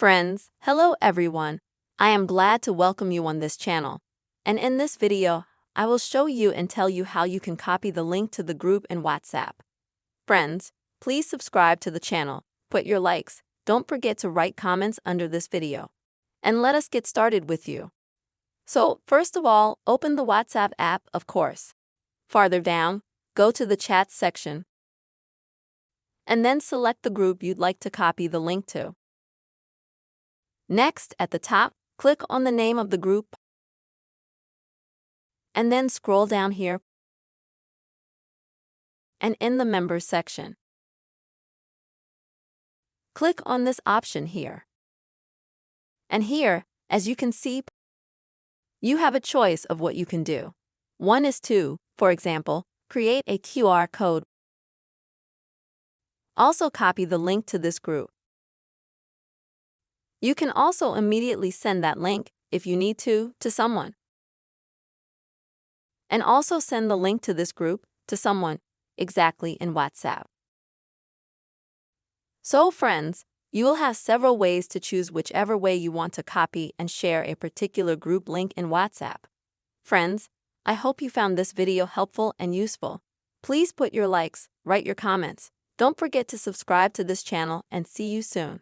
Friends, hello everyone. I am glad to welcome you on this channel. And in this video, I will show you and tell you how you can copy the link to the group in WhatsApp. Friends, please subscribe to the channel, put your likes, don't forget to write comments under this video. And let us get started with you. So, first of all, open the WhatsApp app, of course. Farther down, go to the chat section. And then select the group you'd like to copy the link to. Next, at the top, click on the name of the group. And then scroll down here. And in the Members section, click on this option here. And here, as you can see, you have a choice of what you can do. One is to, for example, create a QR code. Also copy the link to this group. You can also immediately send that link, if you need to someone. And also send the link to this group to someone exactly in WhatsApp. So friends, you will have several ways to choose whichever way you want to copy and share a particular group link in WhatsApp. Friends, I hope you found this video helpful and useful. Please put your likes, write your comments. Don't forget to subscribe to this channel and see you soon.